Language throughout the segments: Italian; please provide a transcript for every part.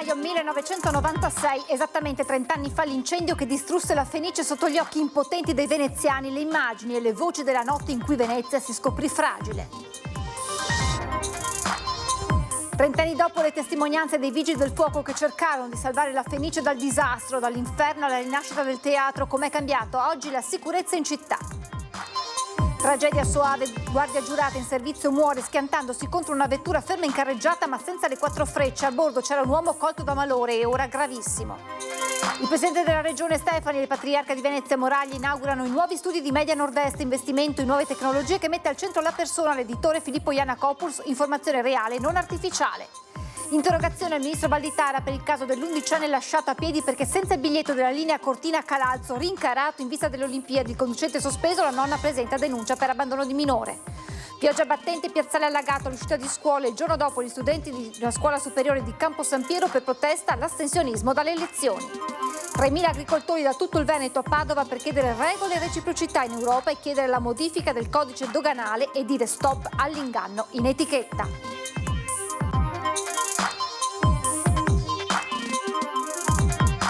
gennaio 1996, esattamente 30 anni fa, l'incendio che distrusse la Fenice sotto gli occhi impotenti dei veneziani, le immagini e le voci della notte in cui Venezia si scoprì fragile. 30 anni dopo le testimonianze dei vigili del fuoco che cercarono di salvare la Fenice dal disastro, dall'inferno alla rinascita del teatro, com'è cambiato oggi la sicurezza in città. Tragedia soave, guardia giurata in servizio muore schiantandosi contro una vettura ferma in carreggiata ma senza le 4 frecce. A bordo c'era un uomo colto da malore e ora gravissimo. Il presidente della regione Stefani e il patriarca di Venezia Moragli inaugurano i nuovi studi di Media Nord-Est, investimento in nuove tecnologie che mette al centro la persona, l'editore Filippo Iannacopoulos, informazione reale, non artificiale. Interrogazione al ministro Valditara per il caso dell'11enne lasciato a piedi perché senza il biglietto della linea Cortina-Calalzo, rincarato in vista delle Olimpiadi, il conducente sospeso, la nonna presenta denuncia per abbandono di minore. Pioggia battente, piazzale allagato all'uscita di scuola. Il giorno dopo gli studenti di una scuola superiore di Campo San Piero per protesta all'astensionismo dalle elezioni. 3.000 agricoltori da tutto il Veneto a Padova per chiedere regole e reciprocità in Europa e chiedere la modifica del codice doganale e dire stop all'inganno in etichetta.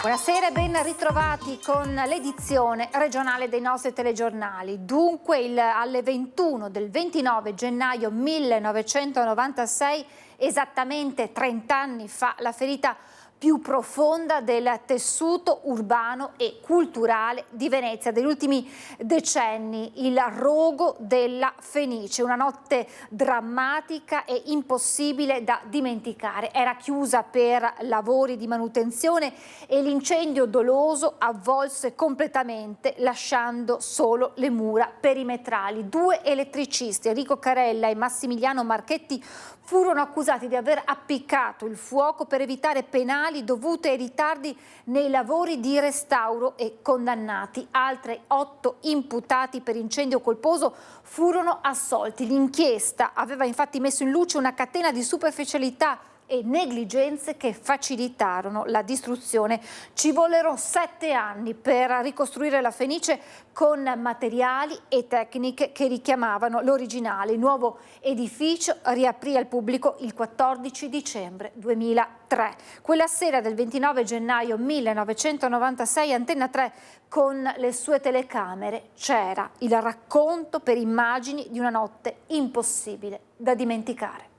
Buonasera e ben ritrovati con l'edizione regionale dei nostri telegiornali. Dunque alle 21 del 29 gennaio 1996, esattamente 30 anni fa, la ferita più profonda del tessuto urbano e culturale di Venezia degli ultimi decenni, il rogo della Fenice, una notte drammatica e impossibile da dimenticare. Era chiusa per lavori di manutenzione e l'incendio doloso avvolse completamente, lasciando solo le mura perimetrali. 2 elettricisti, Enrico Carella e Massimiliano Marchetti, furono accusati di aver appiccato il fuoco per evitare penali dovute ai ritardi nei lavori di restauro e condannati. Altri 8 imputati per incendio colposo furono assolti. L'inchiesta aveva infatti messo in luce una catena di superficialità e negligenze che facilitarono la distruzione. Ci vollero 7 anni per ricostruire la Fenice con materiali e tecniche che richiamavano l'originale. Il nuovo edificio riaprì al pubblico il 14 dicembre 2003. Quella sera del 29 gennaio 1996, Antenna 3 con le sue telecamere c'era il racconto per immagini di una notte impossibile da dimenticare.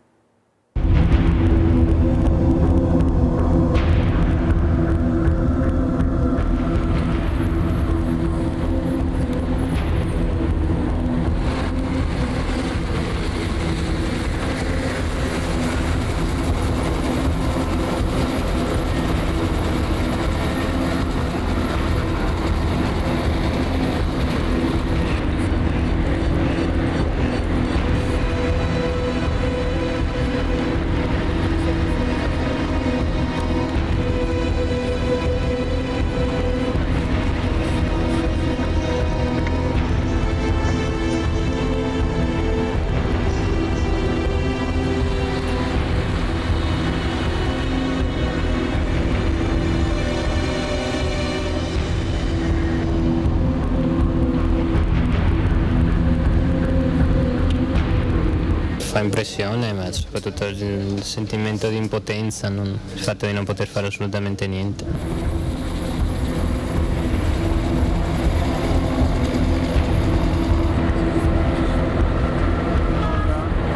Fa impressione, ma soprattutto il sentimento di impotenza, il fatto di non poter fare assolutamente niente.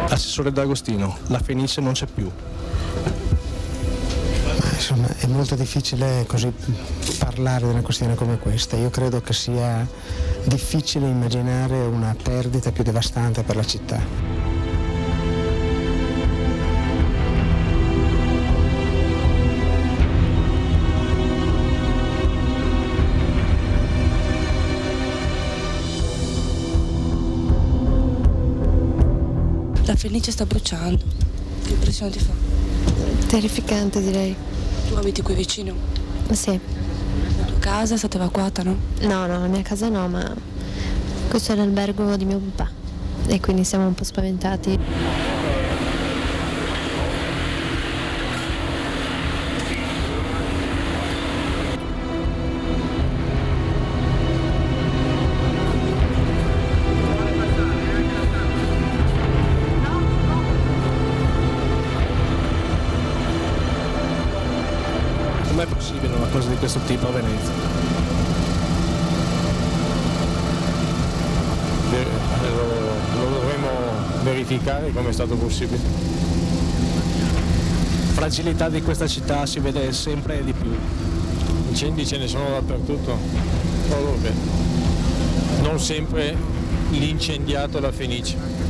Assessore D'Agostino, la Fenice non c'è più. Insomma, è molto difficile così parlare di una questione come questa. Io credo che sia difficile immaginare una perdita più devastante per la città. La Fenice sta bruciando. Che impressione ti fa? Terrificante, direi. Tu abiti qui vicino? Sì. La tua casa è stata evacuata, no? No, la mia casa no, ma questo è l'albergo di mio papà e quindi siamo un po' spaventati. Com'è possibile una cosa di questo tipo a Venezia? Lo dovremo verificare come è stato possibile. Fragilità di questa città si vede sempre di più. Incendi ce ne sono dappertutto, solo che non sempre l'incendiato è la Fenice.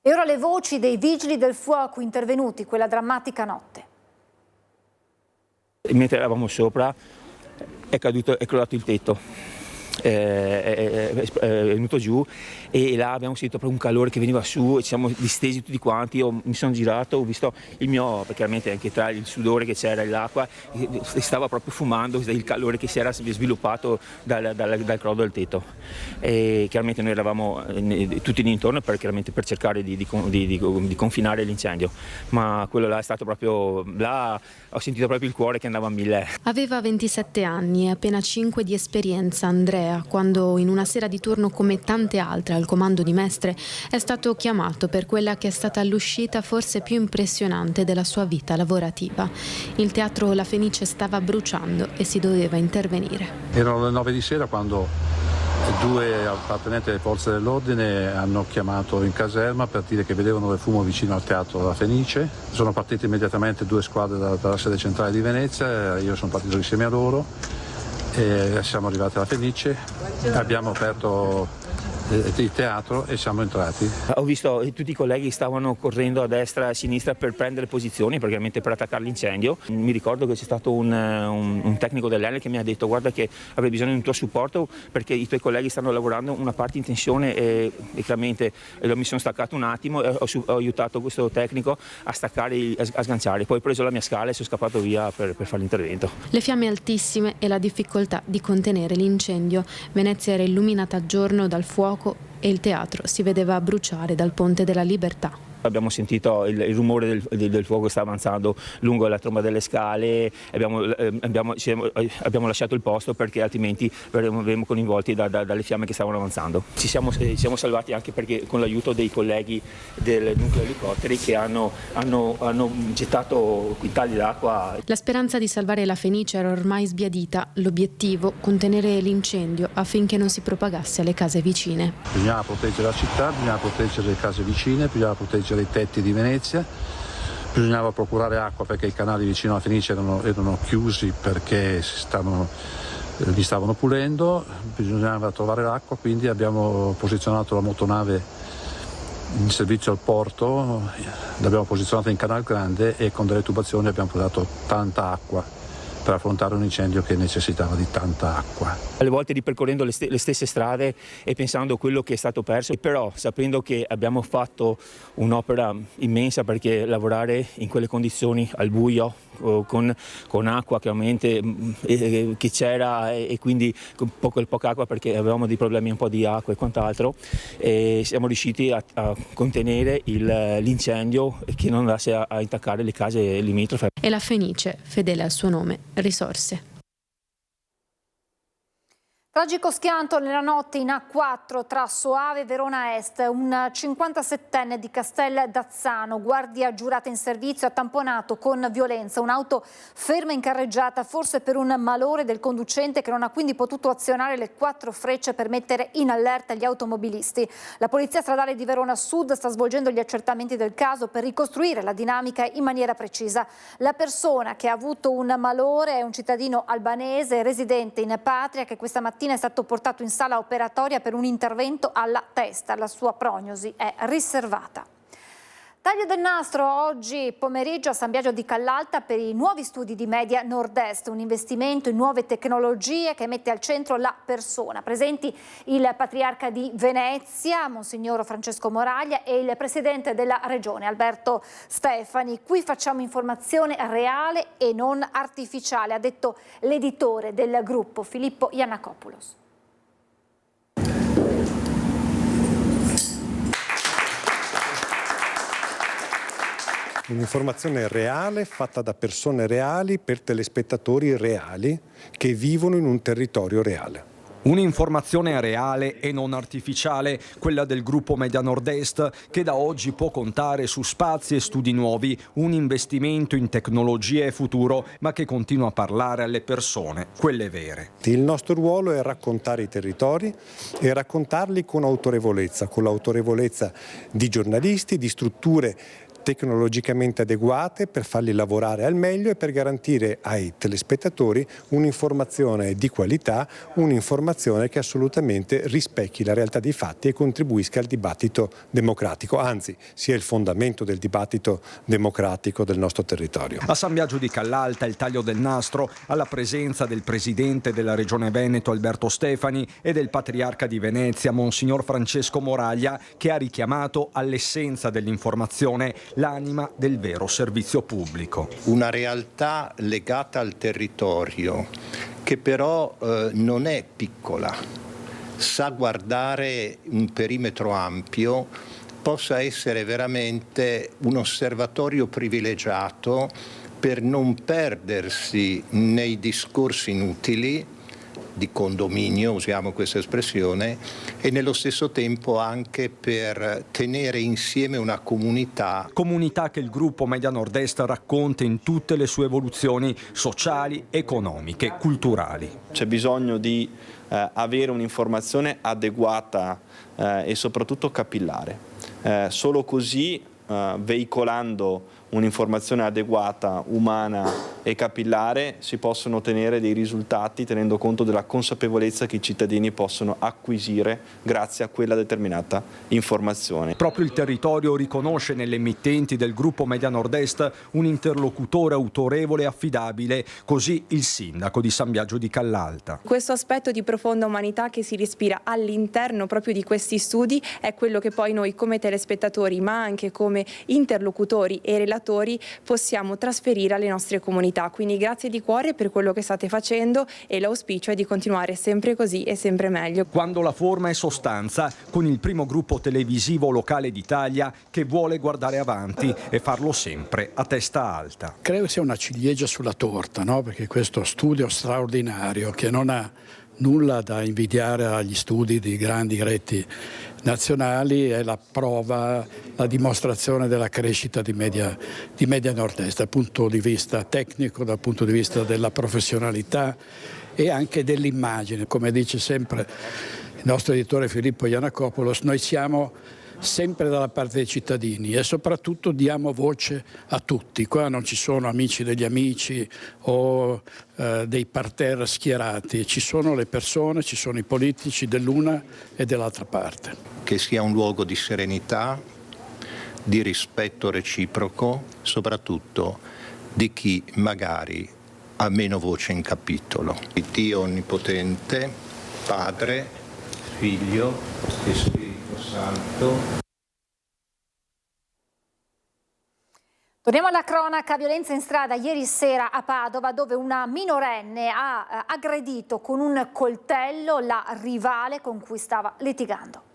E ora le voci dei vigili del fuoco intervenuti quella drammatica notte. Mentre eravamo sopra è crollato il tetto, è venuto giù e là abbiamo sentito proprio un calore che veniva su e ci siamo distesi tutti quanti. Io mi sono girato, ho visto il mio, perché chiaramente anche tra il sudore che c'era e l'acqua stava proprio fumando il calore che si era sviluppato dal crollo del tetto. E chiaramente noi eravamo tutti lì intorno per cercare di confinare l'incendio, ma quello là è stato proprio, là ho sentito proprio il cuore che andava a 1000. Aveva 27 anni e appena 5 di esperienza Andrea, quando in una sera di turno come tante altre al comando di Mestre è stato chiamato per quella che è stata l'uscita forse più impressionante della sua vita lavorativa. Il teatro La Fenice stava bruciando e si doveva intervenire. Erano le 9 di sera quando 2 appartenenti alle forze dell'ordine hanno chiamato in caserma per dire che vedevano del fumo vicino al teatro La Fenice. Sono partite immediatamente 2 squadre dalla sede centrale di Venezia, io sono partito insieme a loro e siamo arrivati alla Fenice, abbiamo aperto il teatro e siamo entrati. Ho visto tutti i colleghi stavano correndo a destra e a sinistra per prendere posizioni, praticamente per attaccare l'incendio. Mi ricordo che c'è stato un tecnico dell'Enel che mi ha detto: guarda che avrei bisogno di un tuo supporto perché i tuoi colleghi stanno lavorando una parte in tensione e chiaramente mi sono staccato un attimo e ho aiutato questo tecnico a staccare, a sganciare. Poi ho preso la mia scala e sono scappato via per fare l'intervento. Le fiamme altissime e la difficoltà di contenere l'incendio. Venezia era illuminata a giorno dal fuoco e il teatro si vedeva bruciare dal Ponte della Libertà. Abbiamo sentito il rumore del fuoco che sta avanzando lungo la tromba delle scale, abbiamo lasciato il posto perché altrimenti verremo coinvolti dalle fiamme che stavano avanzando. Ci siamo salvati anche perché con l'aiuto dei colleghi del nucleo elicotteri che hanno gettato quintali d'acqua. La speranza di salvare la Fenice era ormai sbiadita, l'obiettivo contenere l'incendio affinché non si propagasse alle case vicine. Bisognava proteggere la città, bisognava proteggere le case vicine, bisognava proteggere i tetti di Venezia, bisognava procurare acqua perché i canali vicino alla Fenice erano chiusi perché li stavano pulendo, bisognava trovare l'acqua, quindi abbiamo posizionato la motonave in servizio al porto, l'abbiamo posizionata in Canal Grande e con delle tubazioni abbiamo portato tanta acqua per affrontare un incendio che necessitava di tanta acqua. Alle volte ripercorrendo le stesse strade e pensando a quello che è stato perso, però sapendo che abbiamo fatto un'opera immensa perché lavorare in quelle condizioni al buio, con acqua chiaramente che c'era e quindi con poca acqua perché avevamo dei problemi un po' di acqua e quant'altro, e siamo riusciti a contenere l'incendio che non andasse a intaccare le case limitrofe. E la Fenice, fedele al suo nome, risorse. Tragico schianto nella notte in A4 tra Soave e Verona Est. Un 57enne di Castel d'Azzano, guardia giurata in servizio, ha tamponato con violenza un'auto ferma in carreggiata, forse per un malore del conducente che non ha quindi potuto azionare le 4 frecce per mettere in allerta gli automobilisti. La Polizia Stradale di Verona Sud sta svolgendo gli accertamenti del caso per ricostruire la dinamica in maniera precisa. La persona che ha avuto un malore è un cittadino albanese residente in patria che questa mattina è stato portato in sala operatoria per un intervento alla testa. La sua prognosi è riservata. Taglio del nastro oggi pomeriggio a San Biagio di Callalta per i nuovi studi di Media Nord-Est, un investimento in nuove tecnologie che mette al centro la persona. Presenti il Patriarca di Venezia, Monsignor Francesco Moraglia, e il Presidente della Regione, Alberto Stefani. Qui facciamo informazione reale e non artificiale, ha detto l'editore del gruppo, Filippo Iannakopoulos. Un'informazione reale fatta da persone reali per telespettatori reali che vivono in un territorio reale. Un'informazione reale e non artificiale, quella del gruppo Media Nord-Est, che da oggi può contare su spazi e studi nuovi, un investimento in tecnologia e futuro, ma che continua a parlare alle persone, quelle vere. Il nostro ruolo è raccontare i territori e raccontarli con l'autorevolezza di giornalisti, di strutture tecnologicamente adeguate per farli lavorare al meglio e per garantire ai telespettatori un'informazione di qualità, un'informazione che assolutamente rispecchi la realtà dei fatti e contribuisca al dibattito democratico, anzi sia il fondamento del dibattito democratico del nostro territorio. A San Biagio di Callalta il taglio del nastro alla presenza del Presidente della Regione Veneto Alberto Stefani e del Patriarca di Venezia Monsignor Francesco Moraglia, che ha richiamato all'essenza dell'informazione l'anima del vero servizio pubblico. Una realtà legata al territorio che però non è piccola, sa guardare un perimetro ampio, possa essere veramente un osservatorio privilegiato per non perdersi nei discorsi inutili di condominio, usiamo questa espressione, e nello stesso tempo anche per tenere insieme una comunità. Comunità che il gruppo Media Nord-Est racconta in tutte le sue evoluzioni sociali, economiche, culturali. C'è bisogno di avere un'informazione adeguata e soprattutto capillare. Solo così, veicolando un'informazione adeguata, umana e capillare, si possono ottenere dei risultati tenendo conto della consapevolezza che i cittadini possono acquisire grazie a quella determinata informazione. Proprio il territorio riconosce nelle emittenti del gruppo Media Nord-Est un interlocutore autorevole e affidabile, così il sindaco di San Biagio di Callalta. Questo aspetto di profonda umanità che si respira all'interno proprio di questi studi è quello che poi noi come telespettatori, ma anche come interlocutori e relatori, possiamo trasferire alle nostre comunità. Quindi grazie di cuore per quello che state facendo e l'auspicio è di continuare sempre così e sempre meglio. Quando la forma è sostanza, con il primo gruppo televisivo locale d'Italia che vuole guardare avanti e farlo sempre a testa alta. Credo sia una ciliegia sulla torta, no? Perché questo studio straordinario che non ha nulla da invidiare agli studi di grandi reti nazionali è la prova, la dimostrazione della crescita di Media Nord-Est dal punto di vista tecnico, dal punto di vista della professionalità e anche dell'immagine. Come dice sempre il nostro editore Filippo Iannakopoulos, noi siamo sempre dalla parte dei cittadini e soprattutto diamo voce a tutti. Qua non ci sono amici degli amici o dei parterre schierati, ci sono le persone, ci sono i politici dell'una e dell'altra parte. Che sia un luogo di serenità, di rispetto reciproco, soprattutto di chi magari ha meno voce in capitolo. Il Dio Onnipotente, Padre, Figlio e Spirito Santo. Torniamo alla cronaca, violenza in strada ieri sera a Padova, dove una minorenne ha aggredito con un coltello la rivale con cui stava litigando.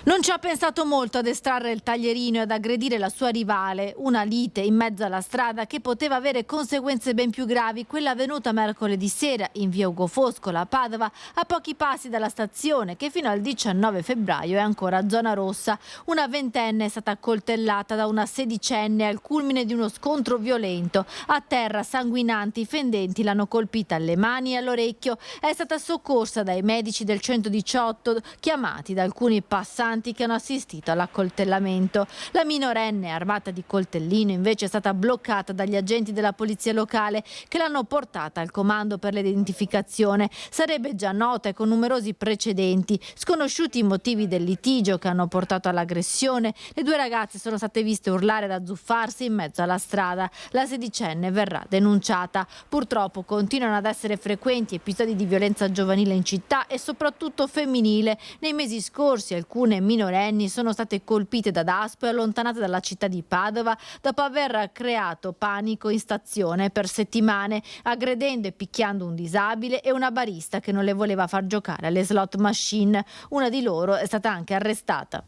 Non ci ha pensato molto ad estrarre il taglierino e ad aggredire la sua rivale. Una lite in mezzo alla strada che poteva avere conseguenze ben più gravi, quella avvenuta mercoledì sera in via Ugo Foscola a Padova, a pochi passi dalla stazione che fino al 19 febbraio è ancora zona rossa. Una ventenne è stata accoltellata da una sedicenne al culmine di uno scontro violento. A terra sanguinanti, i fendenti l'hanno colpita alle mani e all'orecchio. È stata soccorsa dai medici del 118 chiamati da alcuni passanti passanti che hanno assistito all'accoltellamento. La minorenne, armata di coltellino, invece è stata bloccata dagli agenti della polizia locale che l'hanno portata al comando per l'identificazione. Sarebbe già nota e con numerosi precedenti. Sconosciuti i motivi del litigio che hanno portato all'aggressione, le due ragazze sono state viste urlare ed azzuffarsi in mezzo alla strada. La sedicenne verrà denunciata. Purtroppo continuano ad essere frequenti episodi di violenza giovanile in città e soprattutto femminile. Nei mesi scorsi alcune minorenni sono state colpite da Daspo e allontanate dalla città di Padova dopo aver creato panico in stazione per settimane, aggredendo e picchiando un disabile e una barista che non le voleva far giocare alle slot machine. Una di loro è stata anche arrestata.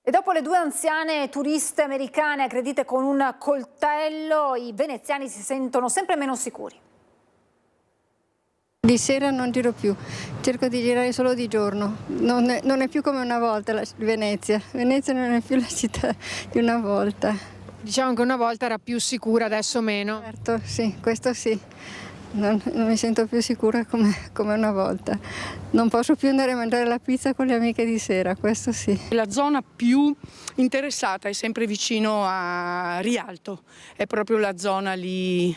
E dopo le due anziane turiste americane aggredite con un coltello, i veneziani si sentono sempre meno sicuri. Di sera non giro più, cerco di girare solo di giorno, non è più come una volta Venezia. Venezia non è più la città di una volta. Diciamo che una volta era più sicura, adesso meno. Certo, sì, questo sì. Non mi sento più sicura come una volta. Non posso più andare a mangiare la pizza con le amiche di sera, questo sì. La zona più interessata è sempre vicino a Rialto, è proprio la zona lì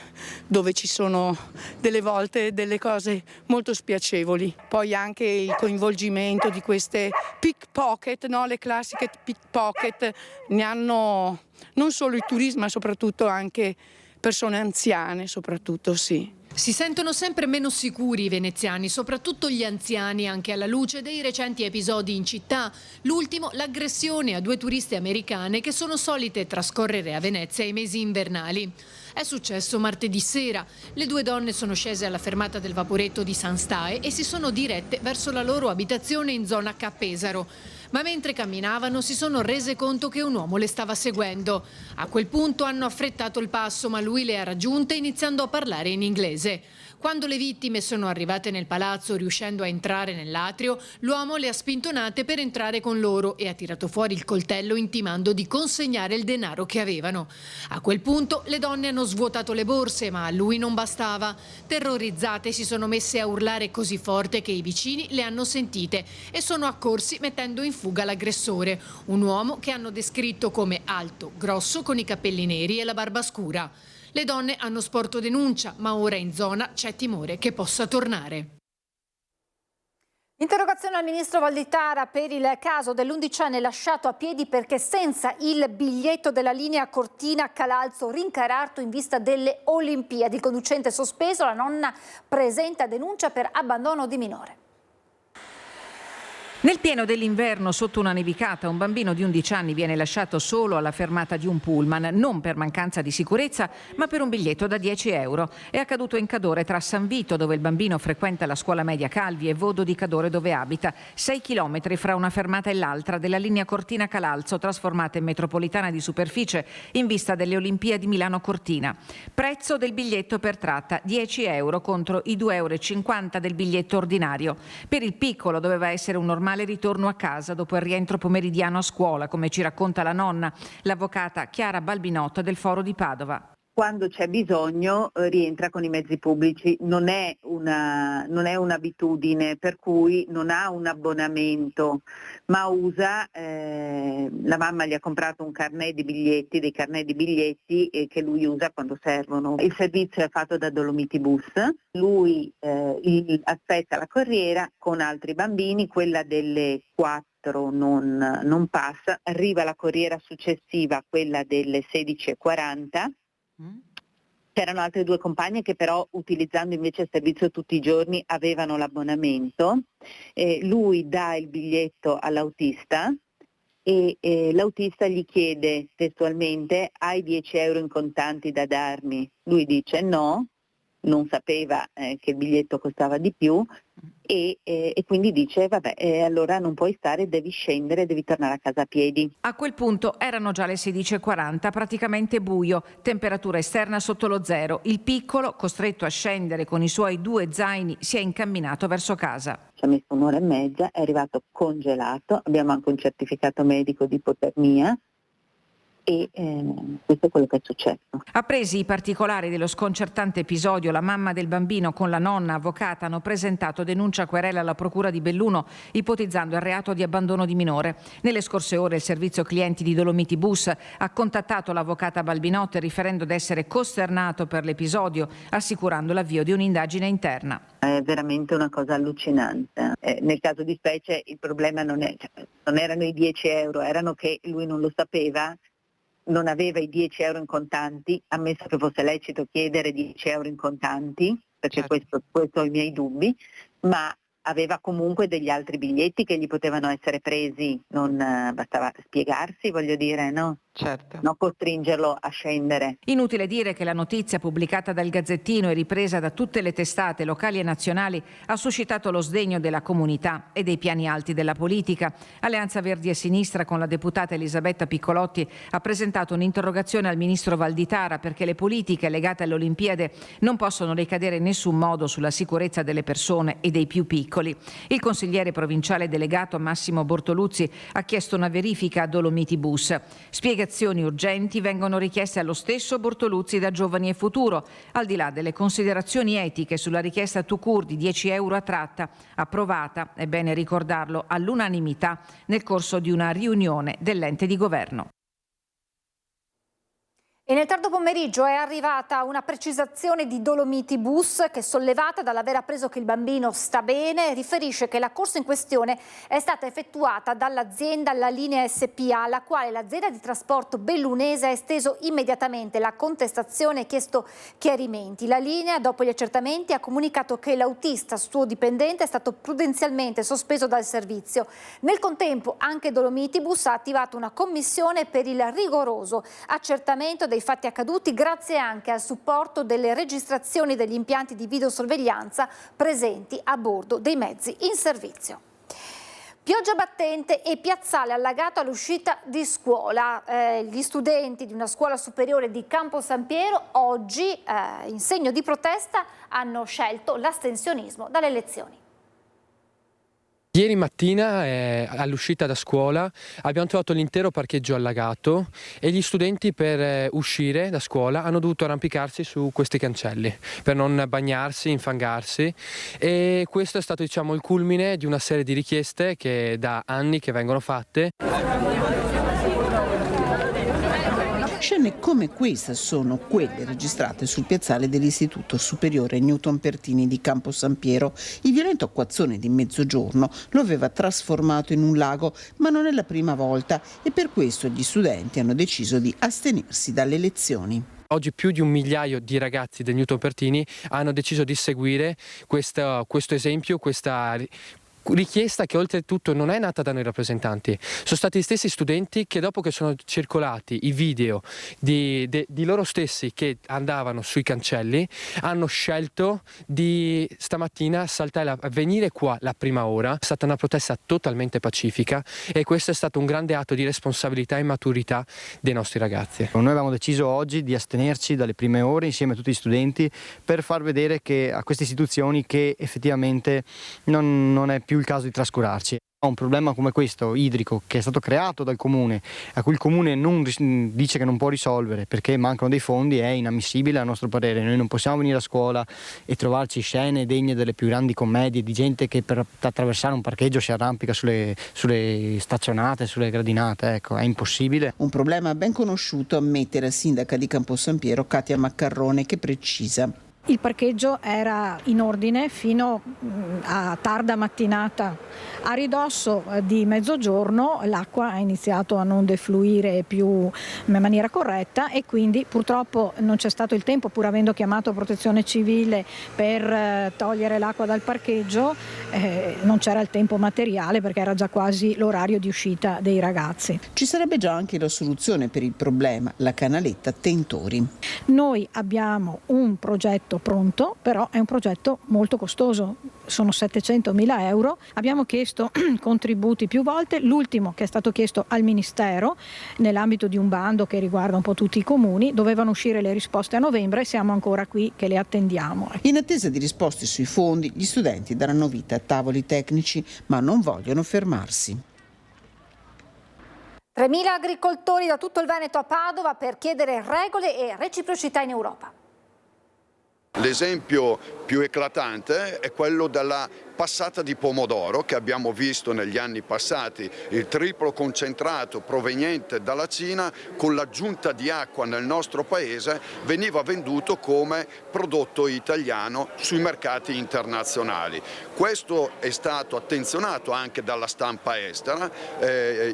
dove ci sono delle volte delle cose molto spiacevoli. Poi anche il coinvolgimento di queste pickpocket, no? Le classiche pickpocket, ne hanno non solo i turisti ma soprattutto anche persone anziane, soprattutto sì. Si sentono sempre meno sicuri i veneziani, soprattutto gli anziani, anche alla luce dei recenti episodi in città. L'ultimo, l'aggressione a due turiste americane che sono solite trascorrere a Venezia i mesi invernali. È successo martedì sera. Le due donne sono scese alla fermata del vaporetto di San Stae e si sono dirette verso la loro abitazione in zona Ca' Pesaro. Ma mentre camminavano si sono rese conto che un uomo le stava seguendo. A quel punto hanno affrettato il passo, ma lui le ha raggiunte iniziando a parlare in inglese. Quando le vittime sono arrivate nel palazzo riuscendo a entrare nell'atrio, l'uomo le ha spintonate per entrare con loro e ha tirato fuori il coltello intimando di consegnare il denaro che avevano. A quel punto le donne hanno svuotato le borse, ma a lui non bastava. Terrorizzate si sono messe a urlare così forte che i vicini le hanno sentite e sono accorsi mettendo in fuga l'aggressore, un uomo che hanno descritto come alto, grosso, con i capelli neri e la barba scura. Le donne hanno sporto denuncia, ma ora in zona c'è timore che possa tornare. Interrogazione al ministro Valditara per il caso dell'11enne lasciato a piedi perché senza il biglietto della linea Cortina-Calalzo rincarato in vista delle Olimpiadi. Il conducente sospeso, la nonna presenta denuncia per abbandono di minore. Nel pieno dell'inverno, sotto una nevicata, un bambino di 11 anni viene lasciato solo alla fermata di un pullman, non per mancanza di sicurezza, ma per un biglietto da 10 euro. È accaduto in Cadore, tra San Vito, dove il bambino frequenta la scuola media Calvi, e Vodo di Cadore, dove abita. 6 chilometri fra una fermata e l'altra della linea Cortina-Calalzo, trasformata in metropolitana di superficie in vista delle Olimpiadi Milano-Cortina. Prezzo del biglietto per tratta, 10 euro contro i 2,50 euro del biglietto ordinario. Per il piccolo doveva essere un normale ritorno a casa dopo il rientro pomeridiano a scuola, come ci racconta la nonna, l'avvocata Chiara Balbinotto del Foro di Padova. Quando c'è bisogno rientra con i mezzi pubblici, non è un'abitudine, per cui non ha un abbonamento, ma usa, la mamma gli ha comprato un carnet di biglietti, dei carnet di biglietti che lui usa quando servono. Il servizio è fatto da Dolomiti Bus, lui aspetta la corriera con altri bambini, quella delle 4 non passa, arriva la corriera successiva, quella delle 16:40. C'erano altre 2 compagne che però, utilizzando invece il servizio tutti i giorni, avevano l'abbonamento. Lui dà il biglietto all'autista e l'autista gli chiede testualmente: hai 10 euro in contanti da darmi? Lui dice no, non sapeva che il biglietto costava di più e quindi dice vabbè, allora non puoi stare, devi scendere, devi tornare a casa a piedi. A quel punto erano già le 16:40, praticamente buio, temperatura esterna sotto lo zero. Il piccolo, costretto a scendere con i suoi 2 zaini, si è incamminato verso casa. Ci ha messo 1 ora e mezza, è arrivato congelato, abbiamo anche un certificato medico di ipotermia. e questo è quello che è successo. Appresi i particolari dello sconcertante episodio, la mamma del bambino con la nonna avvocata hanno presentato denuncia querela alla procura di Belluno, ipotizzando il reato di abbandono di minore. Nelle scorse ore il servizio clienti di Dolomiti Bus ha contattato l'avvocata Balbinotti riferendo di essere costernato per l'episodio, assicurando l'avvio di un'indagine interna. È veramente una cosa allucinante. Nel caso di specie il problema non erano i 10 euro, erano che lui non lo sapeva, non aveva i 10 euro in contanti, ammesso che fosse lecito chiedere 10 euro in contanti, perché questo ho i miei dubbi, ma aveva comunque degli altri biglietti che gli potevano essere presi, non bastava spiegarsi, voglio dire, no? Certo. Non costringerlo a scendere. Inutile dire che la notizia pubblicata dal Gazzettino e ripresa da tutte le testate locali e nazionali ha suscitato lo sdegno della comunità e dei piani alti della politica. Alleanza Verdi e Sinistra con la deputata Elisabetta Piccolotti ha presentato un'interrogazione al ministro Valditara perché le politiche legate alle Olimpiadi non possono ricadere in nessun modo sulla sicurezza delle persone e dei più piccoli. Il consigliere provinciale delegato Massimo Bortoluzzi ha chiesto una verifica a Dolomiti Bus. Spiegazioni urgenti vengono richieste allo stesso Bortoluzzi da Giovani e Futuro, al di là delle considerazioni etiche sulla richiesta Tucur di 10 euro a tratta, approvata, è bene ricordarlo, all'unanimità nel corso di una riunione dell'ente di governo. E nel tardo pomeriggio è arrivata una precisazione di Dolomiti Bus che, sollevata dall'aver appreso che il bambino sta bene, riferisce che la corsa in questione è stata effettuata dall'azienda La Linea SPA, alla quale l'azienda di trasporto bellunese ha esteso immediatamente la contestazione e chiesto chiarimenti. La Linea, dopo gli accertamenti, ha comunicato che l'autista suo dipendente è stato prudenzialmente sospeso dal servizio. Nel contempo anche Dolomiti Bus ha attivato una commissione per il rigoroso accertamento dei fatti accaduti, grazie anche al supporto delle registrazioni degli impianti di videosorveglianza presenti a bordo dei mezzi in servizio. Pioggia battente e piazzale allagato all'uscita di scuola. Gli studenti di una scuola superiore di Campo San Piero oggi, in segno di protesta, hanno scelto l'astensionismo dalle lezioni. Ieri mattina all'uscita da scuola abbiamo trovato l'intero parcheggio allagato e gli studenti per uscire da scuola hanno dovuto arrampicarsi su questi cancelli per non bagnarsi, infangarsi, e questo è stato, diciamo, il culmine di una serie di richieste che da anni che vengono fatte. Scene come questa sono quelle registrate sul piazzale dell'Istituto Superiore Newton Pertini di Campo San Piero. Il violento acquazzone di mezzogiorno lo aveva trasformato in un lago, ma non è la prima volta, e per questo gli studenti hanno deciso di astenersi dalle lezioni. Oggi più di 1 migliaio di ragazzi del Newton Pertini hanno deciso di seguire questo esempio, questa richiesta che oltretutto non è nata da noi rappresentanti. Sono stati gli stessi studenti che, dopo che sono circolati i video di loro stessi che andavano sui cancelli, hanno scelto di stamattina venire qua la prima ora. È stata una protesta totalmente pacifica e questo è stato un grande atto di responsabilità e maturità dei nostri ragazzi. Noi abbiamo deciso oggi di astenerci dalle prime ore insieme a tutti gli studenti per far vedere a queste istituzioni che effettivamente non è più il caso di trascurarci. Un problema come questo, idrico, che è stato creato dal comune, a cui il comune dice che non può risolvere perché mancano dei fondi, è inammissibile a nostro parere. Noi non possiamo venire a scuola e trovarci scene degne delle più grandi commedie di gente che per attraversare un parcheggio si arrampica sulle staccionate, sulle gradinate. Ecco, è impossibile. Un problema ben conosciuto, ammette la sindaca di Campo San Piero, Katia Maccarrone, che precisa. Il parcheggio era in ordine fino a tarda mattinata. A ridosso di mezzogiorno l'acqua ha iniziato a non defluire più in maniera corretta e quindi purtroppo non c'è stato il tempo, pur avendo chiamato Protezione Civile per togliere l'acqua dal parcheggio, non c'era il tempo materiale perché era già quasi l'orario di uscita dei ragazzi. Ci sarebbe già anche la soluzione per il problema, la canaletta Tentori. Noi abbiamo un progetto pronto, però è un progetto molto costoso, sono 700.000 euro. Abbiamo chiesto contributi più volte, l'ultimo che è stato chiesto al Ministero nell'ambito di un bando che riguarda un po' tutti i comuni. Dovevano uscire le risposte a novembre e siamo ancora qui che le attendiamo. In attesa di risposte sui fondi, gli studenti daranno vita a tavoli tecnici, ma non vogliono fermarsi. 3.000 agricoltori da tutto il Veneto a Padova per chiedere regole e reciprocità in Europa. L'esempio più eclatante è quello della passata di pomodoro che abbiamo visto negli anni passati, il triplo concentrato proveniente dalla Cina con l'aggiunta di acqua nel nostro paese veniva venduto come prodotto italiano sui mercati internazionali. Questo è stato attenzionato anche dalla stampa estera,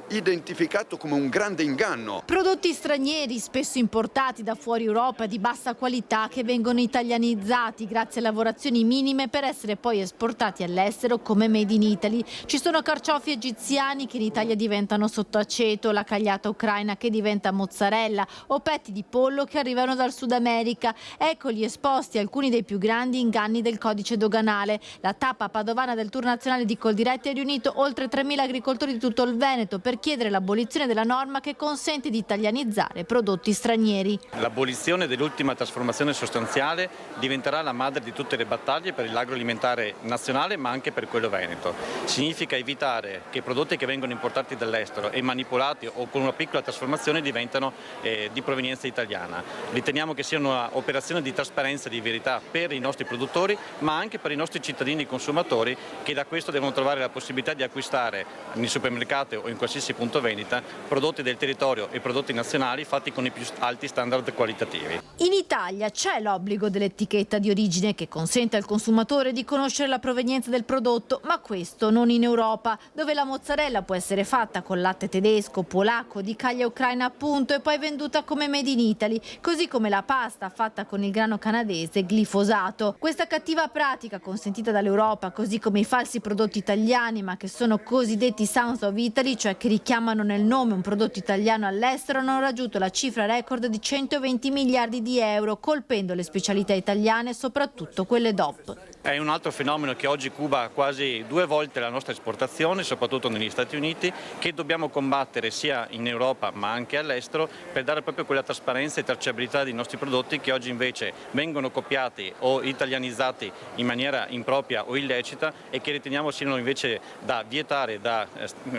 identificato come un grande inganno. Prodotti stranieri spesso importati da fuori Europa di bassa qualità che vengono italianizzati grazie a lavorazioni minime per essere poi esportati all'estero come made in Italy. Ci sono carciofi egiziani che in Italia diventano sottoaceto, la cagliata ucraina che diventa mozzarella o petti di pollo che arrivano dal Sud America. Eccoli esposti alcuni dei più grandi inganni del codice doganale. La tappa padovana del Tour nazionale di Coldiretti ha riunito oltre 3.000 agricoltori di tutto il Veneto per chiedere l'abolizione della norma che consente di italianizzare prodotti stranieri. L'abolizione dell'ultima trasformazione sostanziale diventerà la madre di tutte le battaglie per l'agroalimentare nazionale ma anche per quello veneto. Significa evitare che prodotti che vengono importati dall'estero e manipolati o con una piccola trasformazione diventano di provenienza italiana. Riteniamo che sia un'operazione di trasparenza e di verità per i nostri produttori ma anche per i nostri cittadini consumatori che da questo devono trovare la possibilità di acquistare nei supermercati o in qualsiasi punto vendita prodotti del territorio e prodotti nazionali fatti con i più alti standard qualitativi. In Italia c'è l'obbligo dell'etichetta di origine che consente al consumatore di conoscere la provenienza del prodotto, ma questo non in Europa, dove la mozzarella può essere fatta con latte tedesco, polacco, di caglia ucraina appunto e poi venduta come made in Italy, così come la pasta fatta con il grano canadese glifosato. Questa cattiva pratica consentita dall'Europa, così come i falsi prodotti italiani ma che sono cosiddetti Sounds of Italy, cioè che richiamano nel nome un prodotto italiano all'estero, hanno raggiunto la cifra record di 120 miliardi di euro, colpendo le specialità italiane, soprattutto quelle DOP. È un altro fenomeno che oggi cuba quasi 2 volte la nostra esportazione, soprattutto negli Stati Uniti, che dobbiamo combattere sia in Europa ma anche all'estero per dare proprio quella trasparenza e tracciabilità dei nostri prodotti che oggi invece vengono copiati o italianizzati in maniera impropria o illecita e che riteniamo siano invece da vietare, da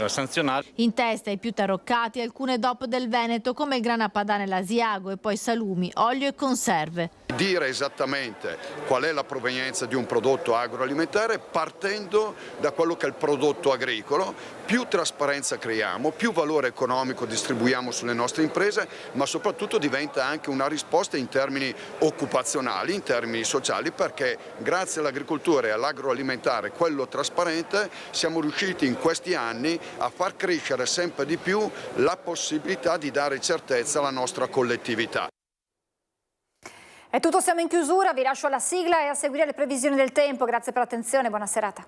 sanzionare. In testa ai più taroccati alcune DOP del Veneto come il grana padano e l'asiago e poi salumi, olio e conserve. Dire esattamente qual è la provenienza di un prodotto agroalimentare partendo da quello che è il prodotto agricolo, più trasparenza creiamo, più valore economico distribuiamo sulle nostre imprese, ma soprattutto diventa anche una risposta in termini occupazionali, in termini sociali, perché grazie all'agricoltura e all'agroalimentare, quello trasparente, siamo riusciti in questi anni a far crescere sempre di più la possibilità di dare certezza alla nostra collettività. È tutto, siamo in chiusura, vi lascio alla sigla e a seguire le previsioni del tempo. Grazie per l'attenzione, buona serata.